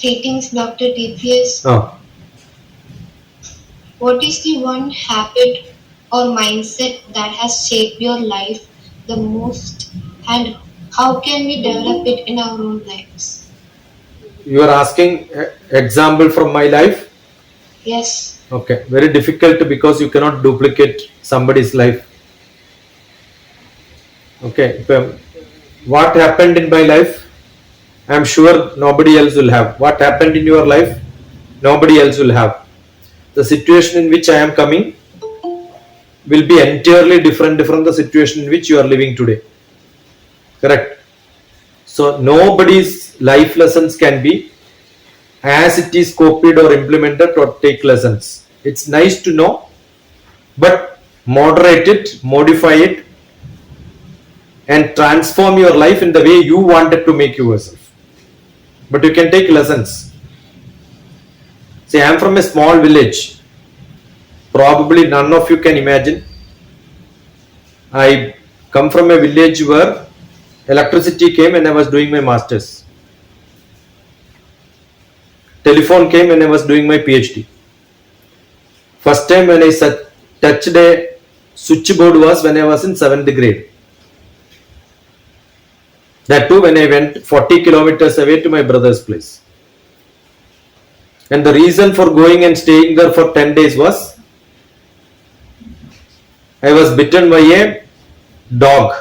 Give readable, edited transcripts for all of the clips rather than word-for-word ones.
Greetings, Dr. TPS. Oh, What is the one habit or mindset that has shaped your life the most, and how can we develop it in our own lives? you are asking example from my life? Yes, Okay, very difficult because you cannot duplicate somebody's life. Okay, what happened in my life? I am sure nobody else will have. What happened in your life? Nobody else will have. The situation in which I am coming will be entirely different from the situation in which you are living today. Correct. So nobody's life lessons can be as it is copied or implemented or take lessons. It's nice to know, but moderate it, modify it, and transform your life in the way you wanted to make yourself. But you can take lessons. See, I am from a small village. Probably none of you can imagine. I come from a village where electricity came when I was doing my masters. Telephone came when I was doing my PhD. First time when I touched a switchboard was when I was in 7th grade. That too when I went 40 kilometers away to my brother's place. And the reason for going and staying there for 10 days was I was bitten by a dog.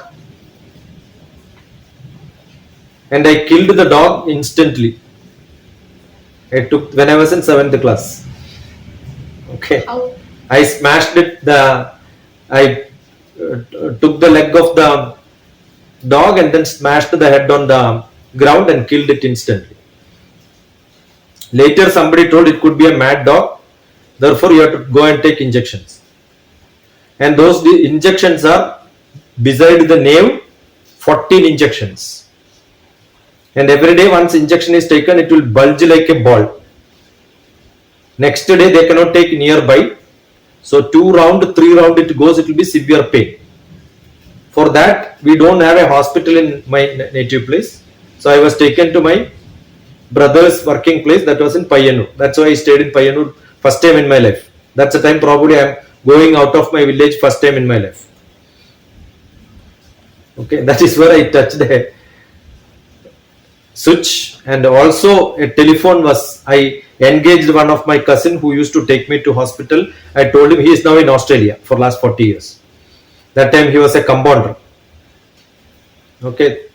And I killed the dog instantly. I took when I was in 7th class. Okay. how? I smashed it. I took the leg of the dog and then smashed the head on the ground and killed it instantly. Later, somebody told it could be a mad dog. Therefore, you have to go and take injections. And those injections are beside the nail, 14 injections. And every day, once injection is taken, it will bulge like a ball. Next day, they cannot take nearby. So 2 round, 3 round it goes, it will be severe pain. For that, we don't have a hospital in my native place. So I was taken to my brother's working place that was in Payyanur. That's why I stayed in Payyanur first time in my life. That's the time probably I am going out of my village first time in my life. Okay, that is where I touched a switch, and also a telephone was, I engaged one of my cousin who used to take me to hospital. I told him, he is now in Australia for last 40 years. That time he was a compounder. Okay,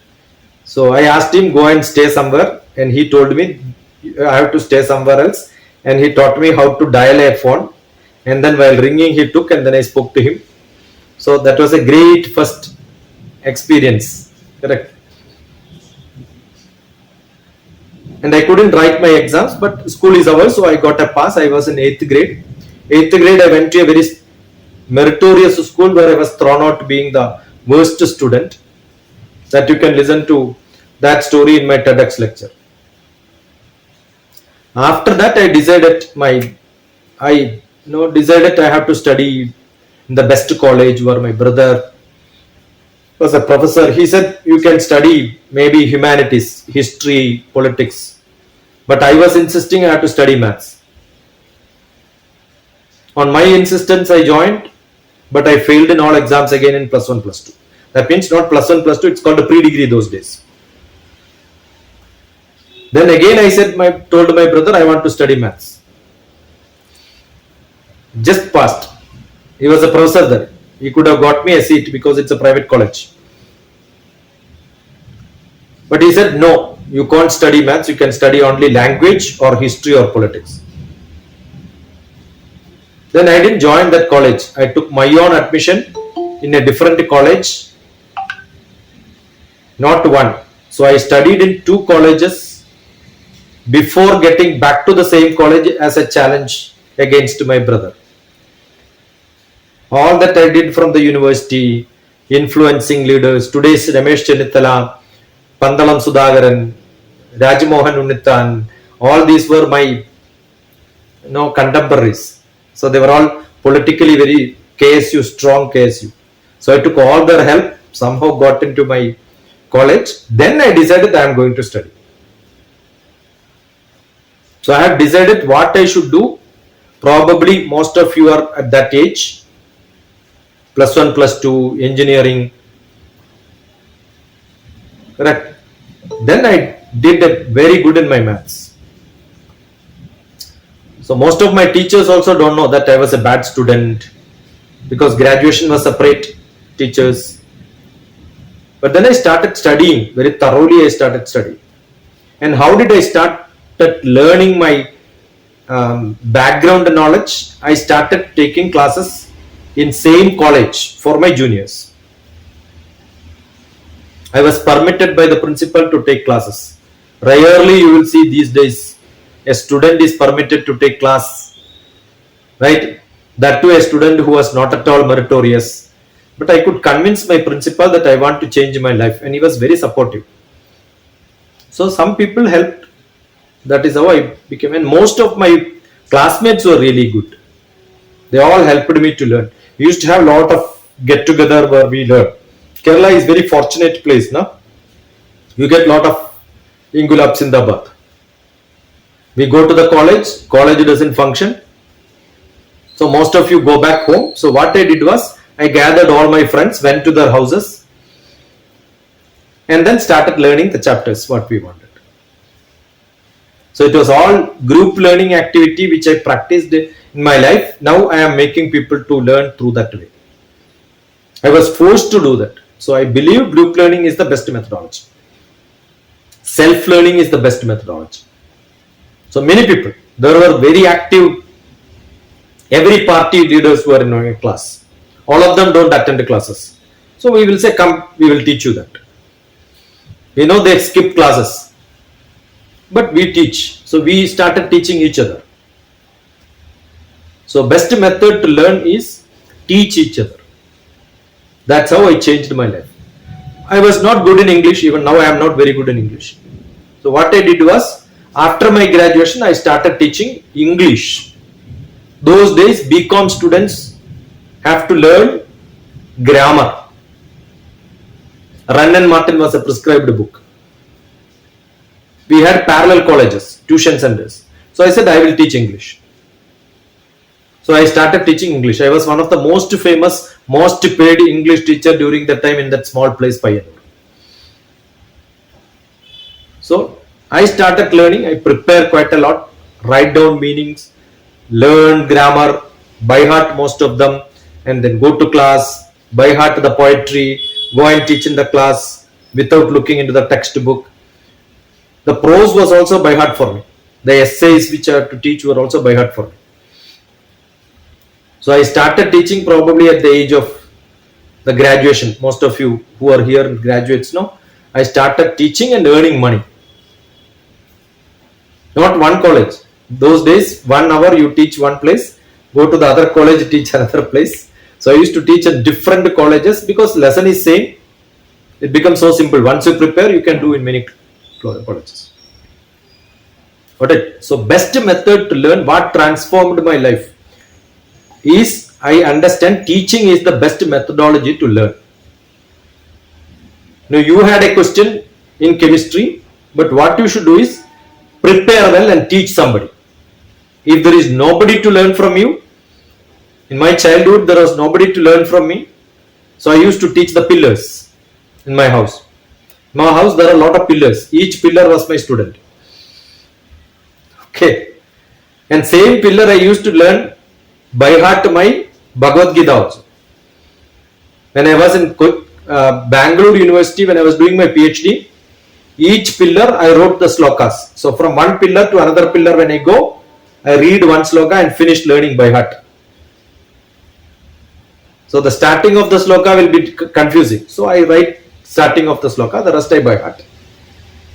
so I asked him go and stay somewhere, and he told me I have to stay somewhere else, and he taught me how to dial a phone, and then while ringing he took, and then I spoke to him. So that was a great first experience. Correct. And I couldn't write my exams, but school is over, so I got a pass. I was in 8th grade. 8th grade, I went to a very meritorious school where I was thrown out being the worst student. That you can listen to that story in my TEDx lecture. After that, I decided I have to study in the best college where my brother was a professor. He said you can study maybe humanities, history, politics, but I was insisting I had to study maths. On my insistence, I joined, but I failed in all exams again in plus 1, plus 2. That means not plus 1, plus 2, it's called a pre-degree those days. Then again I told my brother I want to study maths. Just passed. He was a professor there. He could have got me a seat because it's a private college. But he said, no, you can't study maths, you can study only language or history or politics. Then I didn't join that college. I took my own admission in a different college, not one. So I studied in 2 colleges before getting back to the same college as a challenge against my brother. All that I did from the university, influencing leaders, today's Ramesh Chennithala, Pandalam Sudhakaran, Rajmohan Unnithan, all these were my contemporaries. So they were all politically very KSU, strong KSU. So I took all their help, somehow got into my college. Then I decided I am going to study. So I have decided what I should do. Probably most of you are at that age, plus 1, plus 2, engineering, correct? Then I did it very good in my maths. So most of my teachers also don't know that I was a bad student, because graduation was separate teachers. But then I started studying very thoroughly. I started studying. And how did I start learning my background knowledge? I started taking classes in same college for my juniors. I was permitted by the principal to take classes. Rarely you will see these days a student is permitted to take class, right? That too a student who was not at all meritorious. But I could convince my principal that I want to change my life, and he was very supportive. So some people helped. That is how I became, and most of my classmates were really good. They all helped me to learn. We used to have a lot of get together where we learn. Kerala is very fortunate place, no? You get lot of Ingulab Sindabad. We go to the college doesn't function. So most of you go back home. So what I did was, I gathered all my friends, went to their houses, and then started learning the chapters what we wanted. So it was all group learning activity which I practiced in my life. Now I am making people to learn through that way. I was forced to do that. So I believe group learning is the best methodology. Self-learning is the best methodology. So many people, there were very active, every party leaders were in my class. All of them don't attend the classes. So we will say, come, we will teach you that. You know, they skip classes, but we teach. So we started teaching each other. So best method to learn is teach each other. That's how I changed my life. I was not good in English. Even now I am not very good in English. So what I did was, after my graduation, I started teaching English. Those days, BCom students have to learn grammar. Run and Martin was a prescribed book. We had parallel colleges, tuition centers. So I said, I will teach English. So I started teaching English. I was one of the most famous, most paid English teacher during that time in that small place, Payanur. So I started learning. I prepare quite a lot, write down meanings, learn grammar, by heart most of them, and then go to class, by heart the poetry, go and teach in the class without looking into the textbook. The prose was also by heart for me. The essays which I had to teach were also by heart for me. So I started teaching probably at the age of the graduation. Most of you who are here graduates know. I started teaching and earning money. Not one college. Those days, 1 hour you teach one place, go to the other college, teach another place. So I used to teach at different colleges because lesson is same. It becomes so simple. Once you prepare, you can do in many colleges. Okay. So best method to learn, what transformed my life is, I understand teaching is the best methodology to learn. Now you had a question in chemistry, but what you should do is prepare well and teach somebody. If there is nobody to learn from you, in my childhood there was nobody to learn from me, so I used to teach the pillars in my house. In my house there are a lot of pillars. Each pillar was my student. Okay. And same pillar I used to learn by heart my Bhagavad Gita also. When I was in Bangalore University, when I was doing my PhD, each pillar I wrote the slokas. So from one pillar to another pillar when I go, I read one sloka and finish learning by heart. So the starting of the sloka will be confusing. So I write starting of the sloka, the rest I by heart.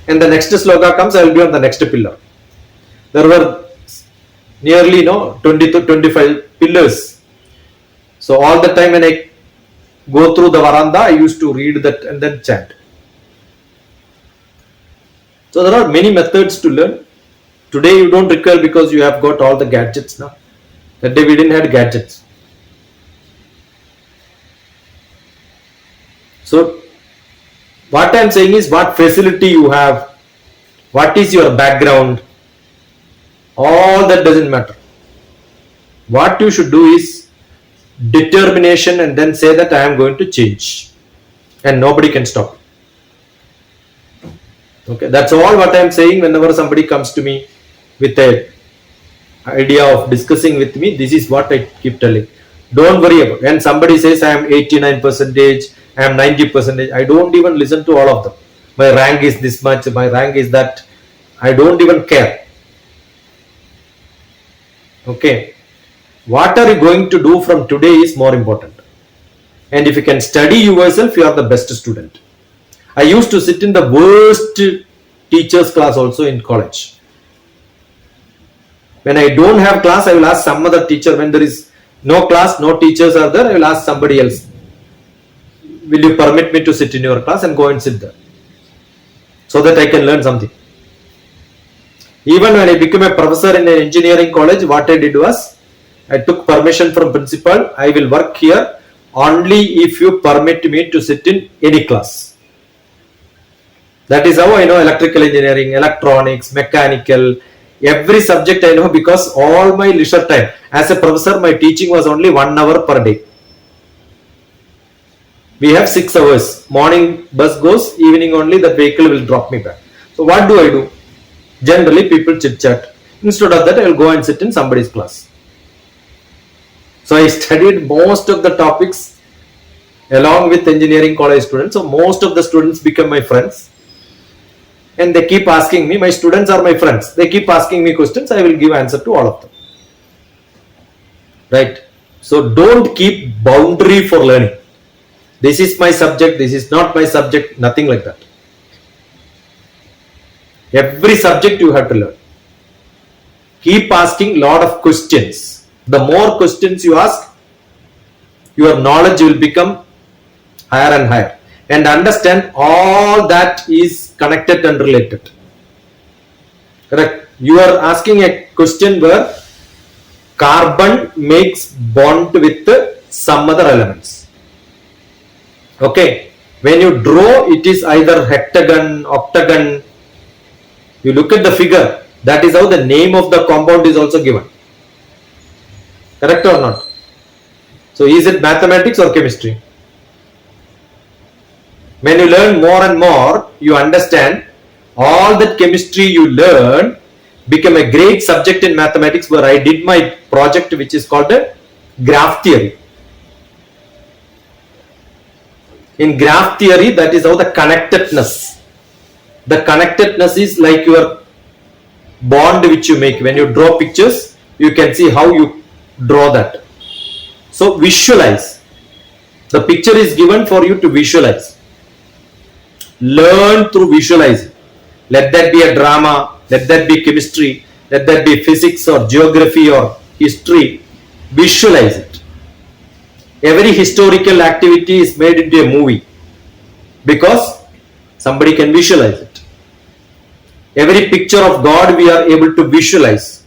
And the next sloka comes, I will be on the next pillar. There were nearly 20 to 25 pillars. So all the time when I go through the veranda, I used to read that and then chant. So there are many methods to learn. Today you don't require because you have got all the gadgets now. That day we didn't have gadgets. So what I am saying is, what facility you have, what is your background, All that doesn't matter. What you should do is determination and then say that I am going to change, and nobody can stop. Okay, that's all what I am saying. Whenever somebody comes to me with a idea of discussing with me, this is what I keep telling. Don't worry about. When somebody says I am 89%, I am 90%, I don't even listen to all of them. My rank is this much, my rank is that. I don't even care. Okay, what are you going to do from today is more important. And if you can study yourself, you are the best student. I used to sit in the worst teacher's class also in college. When I don't have class, I will ask some other teacher. When there is no class, no teachers are there, I will ask somebody else, will you permit me to sit in your class, and go and sit there so that I can learn something. Even when I became a professor in an engineering college, what I did was, I took permission from principal. I will work here only if you permit me to sit in any class. That is how I know electrical engineering, electronics, mechanical, every subject I know, because all my leisure time as a professor, my teaching was only 1 hour per day. We have 6 hours. Morning bus goes, evening only the vehicle will drop me back. So what do I do? Generally people chit chat. Instead of that, I will go and sit in somebody's class. So I studied most of the topics along with engineering college students. So most of the students become my friends. And they keep asking me, my students are my friends. They keep asking me questions. I will give answer to all of them. Right? So don't keep boundary for learning. This is my subject. This is not my subject. Nothing like that. Every subject you have to learn. Keep asking lot of questions. The more questions you ask, your knowledge will become higher and higher. And understand all that is connected and related. Correct? You are asking a question where carbon makes bond with some other elements. Okay. When you draw, it is either hectagon, octagon. You look at the figure. That is how the name of the compound is also given. Correct or not? So is it mathematics or chemistry? When you learn more and more, you understand all that chemistry you learn become a great subject in mathematics, where I did my project which is called a graph theory. In graph theory, that is how the connectedness. The connectedness is like your bond which you make. When you draw pictures, you can see how you draw that. So visualize. The picture is given for you to visualize. Learn through visualizing. Let that be a drama, let that be chemistry, let that be physics or geography or history. Visualize it. Every historical activity is made into a movie because somebody can visualize it. Every picture of God we are able to visualize.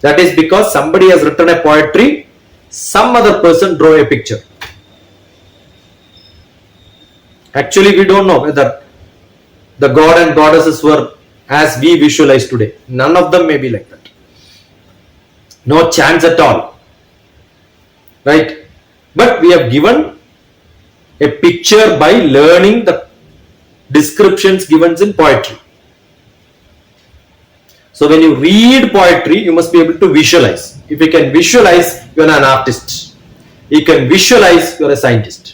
That is because somebody has written a poetry, some other person drew a picture. Actually, we don't know whether the god and goddesses were as we visualize today. None of them may be like that. No chance at all. Right? But we have given a picture by learning the descriptions given in poetry. So when you read poetry, you must be able to visualize. If you can visualize, you are an artist. You can visualize, you are a scientist.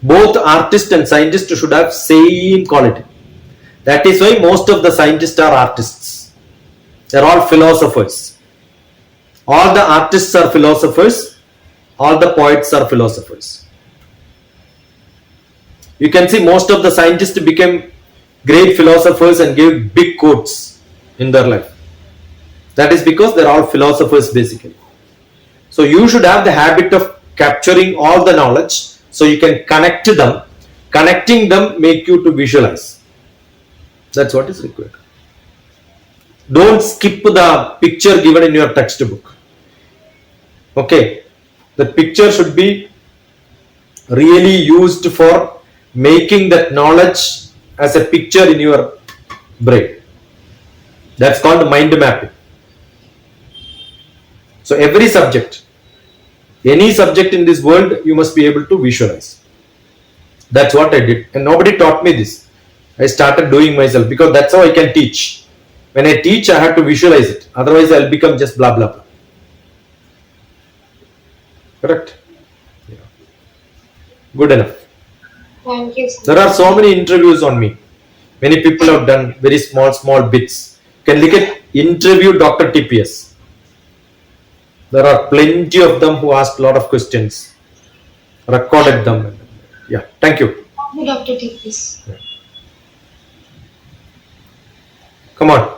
Both artist and scientist should have same quality. That is why most of the scientists are artists. They are all philosophers. All the artists are philosophers. All the poets are philosophers. You can see most of the scientists became great philosophers and gave big quotes in their life. That is because they are all philosophers basically. So you should have the habit of capturing all the knowledge so you can connect them. Connecting them make you to visualize. That's what is required. Don't skip the picture given in your textbook. Okay. The picture should be really used for making that knowledge as a picture in your brain. That's called mind mapping. So every subject, any subject in this world, you must be able to visualize. That's what I did, and nobody taught me this. I started doing myself because that's how I can teach. When I teach, I have to visualize it, otherwise I'll become just blah blah blah. Correct? Yeah. Good enough. Thank you, sir. There are so many interviews on me. Many people have done very small bits. Can look at interview Dr. TPS. There are plenty of them who asked a lot of questions, recorded them. Yeah, thank you. Thank you, Dr. TPS. Come on.